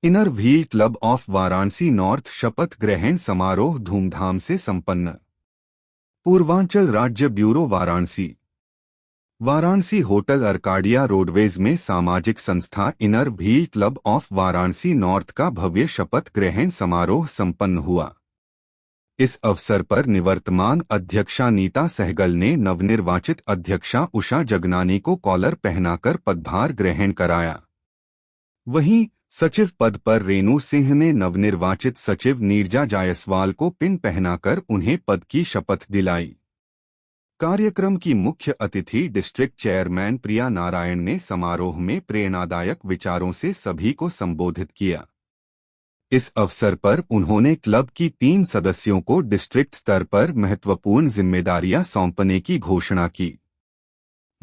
Inner wheel club of Varanasi north शपथ ग्रहण समारोह धूमधाम से संपन्न। पूर्वांचल राज्य bureau Varanasi. Varanasi hotel Arcadia roadways में सामाजिक संस्था inner wheel club of Varanasi north का भव्य शपथ ग्रहण समारोह संपन्न हुआ। इस अवसर पर निवर्तमान अध्यक्षा नीता सहगल ने नवनिर्वाचित अध्यक्षा उषा जगनानी को कॉलर पहनाकर पदभार ग्रहण कराया। वहीं सचिव पद पर रेणु सिंह ने नवनिर्वाचित सचिव नीरजा जायसवाल को पिन पहनाकर उन्हें पद की शपथ दिलाई। कार्यक्रम की मुख्य अतिथि डिस्ट्रिक्ट चेयरमैन प्रिया नारायण ने समारोह में प्रेरणादायक विचारों से सभी को संबोधित किया। इस अवसर पर उन्होंने क्लब की 3 सदस्यों को डिस्ट्रिक्ट स्तर पर महत्वपूर्ण जिम्मेदारियां सौंपने की घोषणा की।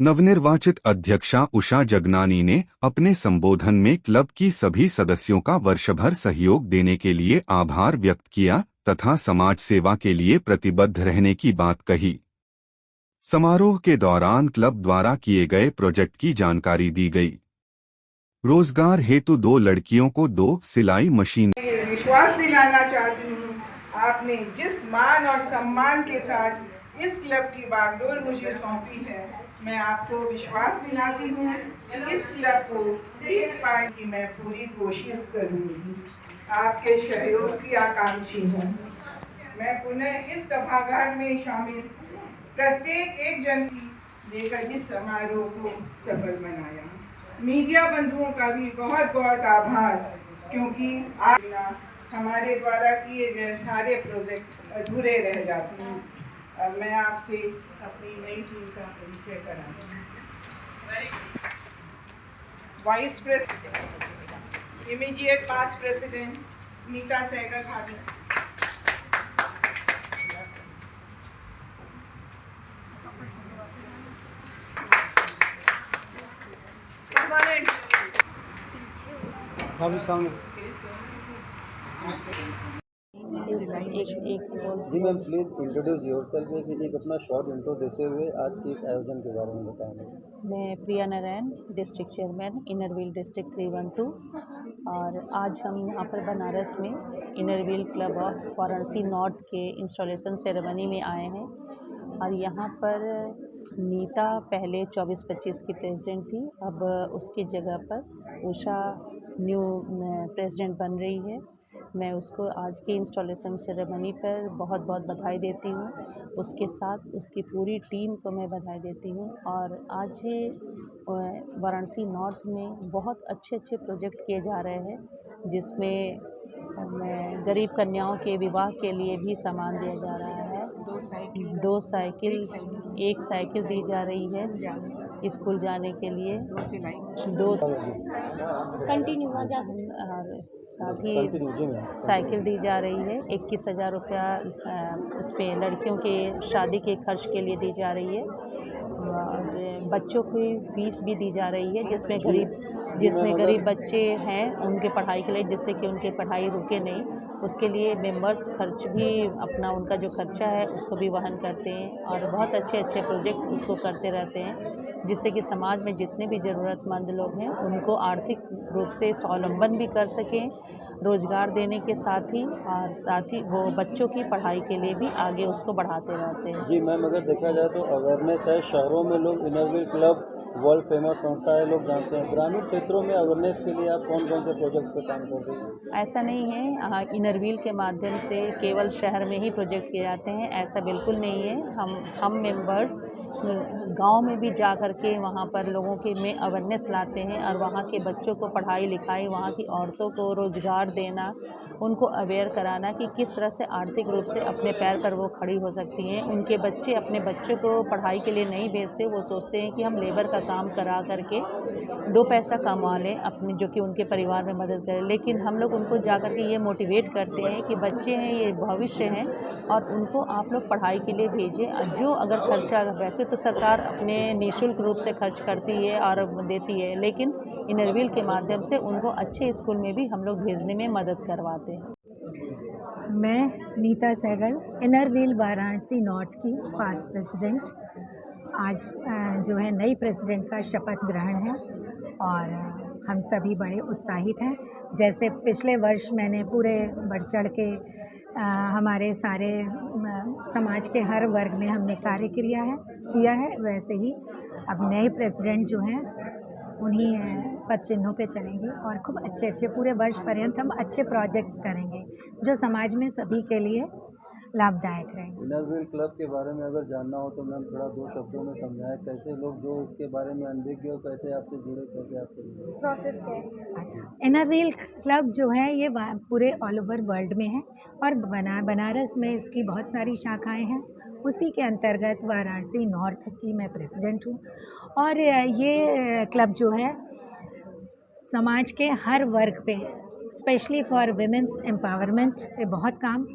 नवनिर्वाचित अध्यक्षा उषा जगनानी ने अपने संबोधन में क्लब की सभी सदस्यों का वर्षभर सहयोग देने के लिए आभार व्यक्त किया तथा समाज सेवा के लिए प्रतिबद्ध रहने की बात कही। समारोह के दौरान क्लब द्वारा किए गए प्रोजेक्ट की जानकारी दी गई। रोजगार हेतु 2 लड़कियों को 2 सिलाई मशीन। विश्वास दिलाना चाहती हूँ, आपने जिस मान और सम्मान के साथ इस क्लब की बागडोर मुझे सौंपी है, मैं आपको विश्वास दिलाती हूँ कि इस क्लब को देख पाने की मैं पूरी कोशिश करूँगी। आपके सहयोग की आकांक्षी हूँ। मैं पुनः इस सभागार में शामिल प्रत्येक एक जन की लेकर इस समारोह को सफल बनाया। मीडिया बंधुओं का भी बहुत बहुत आभार, क्योंकि आज हमारे द्वारा किए गए सारे प्रोजेक्ट अधूरे रह जाते हैं। अब मैं आपसे अपनी नई टीम का परिचय कराती हूँ। Vice president immediate past president Neeta Sehgal भाभी। जी मैम, प्लीज़ इंट्रोड्यूस योरसेल्फ एक अपना शॉर्ट इंट्रो देते हुए आज के इस आयोजन के बारे में बताएंगे। मैं Priya Narayan, district chairman inner wheel district 312, और आज हम यहाँ पर बनारस में inner wheel club of Varanasi north के इंस्टॉलेशन सेरेमनी में आए हैं। और यहाँ पर नीता पहले 24-25 की प्रेसिडेंट थी, अब उसकी जगह पर उषा न्यू प्रेसिडेंट बन रही है। मैं उसको आज की इंस्टॉलेशन सेरेमनी पर बहुत बहुत बधाई देती हूँ। उसके साथ उसकी पूरी टीम को मैं बधाई देती हूँ। और आज वाराणसी नॉर्थ में बहुत अच्छे अच्छे प्रोजेक्ट किए जा रहे हैं, जिसमें गरीब कन्याओं के विवाह के लिए भी सामान दिया जा रहा है। 2 साइकिल, 1 साइकिल दी जा रही है स्कूल जाने के लिए, 2 कंटिन्यू और साथ ही साइकिल दी जा रही है। 21,000 रुपया उस पर लड़कियों के शादी के खर्च के लिए दी जा रही है। और बच्चों की फीस भी दी जा रही है, जिसमें गरीब बच्चे हैं उनके पढ़ाई के लिए, जिससे कि उनकी पढ़ाई रुके नहीं, उसके लिए मेंबर्स खर्च भी अपना उनका जो खर्चा है उसको भी वहन करते हैं। और बहुत अच्छे अच्छे प्रोजेक्ट उसको करते रहते हैं, जिससे कि समाज में जितने भी ज़रूरतमंद लोग हैं उनको आर्थिक रूप से स्वावलंबन भी कर सकें, रोज़गार देने के साथ ही वो बच्चों की पढ़ाई के लिए भी आगे उसको बढ़ाते रहते हैं। जी मैम, अगर देखा जाए तो अवेयरनेस है, शहरों में लोग inner wheel club world famous संस्था है, लोग जानते हैं। ग्रामीण क्षेत्रों में अवेयरनेस के लिए आप कौन कौन से प्रोजेक्ट पे काम कर रही हैं? ऐसा नहीं है इनर व्हील के माध्यम से केवल शहर में ही प्रोजेक्ट किए जाते हैं, ऐसा बिल्कुल नहीं है। हम मेंबर्स गांव में भी जा कर के वहाँ पर लोगों के में अवेयरनेस लाते हैं, और वहाँ के बच्चों को पढ़ाई लिखाई, वहाँ की औरतों को रोज़गार देना, उनको अवेयर कराना कि किस तरह से आर्थिक रूप से अपने पैर पर वो खड़ी हो सकती हैं। उनके बच्चे अपने बच्चों को पढ़ाई के लिए नहीं भेजते, वो सोचते हैं कि हम लेबर का काम करा करके 2 पैसा कमा लें अपने, जो कि उनके परिवार में मदद करें। लेकिन हम लोग उनको जा कर के ये मोटिवेट करते हैं कि बच्चे हैं, ये भविष्य हैं, और उनको आप लोग पढ़ाई के लिए भेजें। जो अगर खर्चा, वैसे तो सरकार अपने निःशुल्क रूप से खर्च करती है और देती है, लेकिन इनर व्हील के माध्यम से उनको अच्छे स्कूल में भी हम लोग भेजने में मदद करवाते हैं। मैं Neeta Sehgal, inner wheel Varanasi north की पास्ट प्रेसिडेंट। आज जो है नई प्रेसिडेंट का शपथ ग्रहण है, और हम सभी बड़े उत्साहित हैं। जैसे पिछले वर्ष मैंने पूरे बढ़ चढ़ के हमारे सारे समाज के हर वर्ग में हमने कार्य किया है, वैसे ही अब नए प्रेसिडेंट जो हैं उन्हीं पद चिन्हों पे चलेंगे और खूब अच्छे पूरे वर्ष पर्यंत हम अच्छे प्रोजेक्ट्स करेंगे जो समाज में सभी के लिए लाभदायक रहेंगे। इनरव्हील क्लब के बारे में अगर जानना हो तो मैम थोड़ा 2 शब्दों में समझाएं, कैसे लोग जो उसके बारे में अनभिज्ञ हो कैसे आपसे जुड़े, कैसे आपसे जुड़े, प्रोसेस क्या है? अच्छा, इनरव्हील क्लब जो है ये पूरे ऑल ओवर वर्ल्ड में है और बनारस में इसकी बहुत सारी शाखाएं हैं। उसी के अंतर्गत वाराणसी नॉर्थ की मैं प्रेसिडेंट हूँ और ये क्लब जो है समाज के हर वर्ग पे स्पेशली फॉर विमेंस एम्पावरमेंट पे बहुत काम।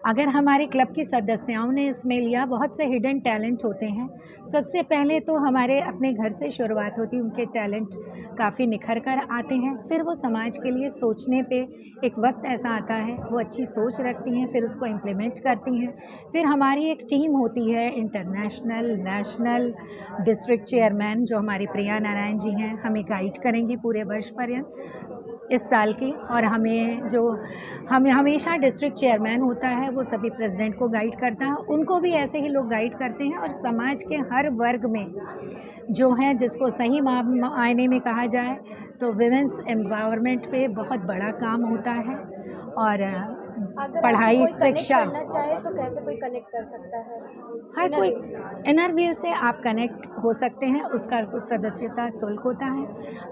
अगर हमारे क्लब की सदस्याओं ने इसमें लिया, बहुत से हिडन टैलेंट होते हैं। सबसे पहले तो हमारे अपने घर से शुरुआत होती है, उनके टैलेंट काफ़ी निखर कर आते हैं, फिर वो समाज के लिए सोचने पे एक वक्त ऐसा आता है वो अच्छी सोच रखती हैं, फिर उसको इम्प्लीमेंट करती हैं। फिर हमारी एक टीम होती है इंटरनेशनल, नेशनल, डिस्ट्रिक्ट चेयरमैन जो हमारी प्रिया नारायण जी हैं, हमें गाइड करेंगी पूरे वर्ष पर्यंत इस साल की। और हमें हमेशा डिस्ट्रिक्ट चेयरमैन होता है वो सभी प्रेसिडेंट को गाइड करता है, उनको भी ऐसे ही लोग गाइड करते हैं। और समाज के हर वर्ग में जो है जिसको सही मायने में कहा जाए तो विमेंस एम्पावरमेंट पे बहुत बड़ा काम होता है। और पढ़ाई, शिक्षा, करना चाहे तो कैसे कोई कनेक्ट कर सकता है? हर कोई इनरव्हील से आप कनेक्ट हो सकते हैं। उसका सदस्यता शुल्क होता है,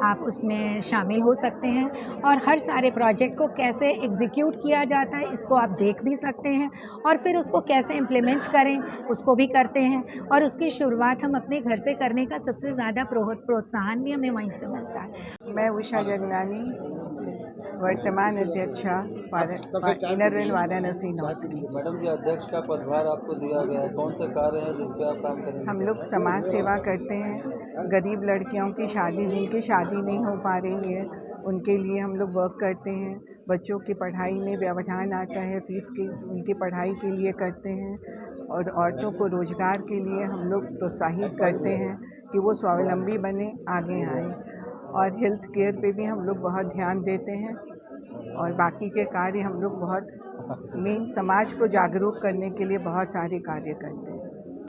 आप उसमें शामिल हो सकते हैं और हर सारे प्रोजेक्ट को कैसे एग्जीक्यूट किया जाता है इसको आप देख भी सकते हैं और फिर उसको कैसे इम्प्लीमेंट करें उसको भी करते हैं। और उसकी शुरुआत हम अपने घर से करने का सबसे ज़्यादा प्रोत्साहन भी हमें वहीं से मिलता है। मैं उषा जगलानी, वर्तमान अध्यक्षा इनरव्हील वाराणसी नॉर्थ की। मैडम जी अध्यक्ष का पदभार आपको दिया गया है, कौन से कार्य हैं जिस पे आप काम करेंगे? हम लोग समाज सेवा करते हैं। गरीब लड़कियों की शादी, जिनकी शादी नहीं हो पा रही है, उनके लिए हम लोग वर्क करते हैं। बच्चों की पढ़ाई में व्यवधान आता है, फीस की उनकी पढ़ाई के लिए करते हैं। और औरतों को रोज़गार के लिए हम लोग प्रोत्साहित करते हैं कि वो स्वावलंबी बने, आगे आएँ। और हेल्थ केयर पे भी हम लोग बहुत ध्यान देते हैं। और बाकी के कार्य हम लोग बहुत मेन समाज को जागरूक करने के लिए बहुत सारे कार्य करते हैं।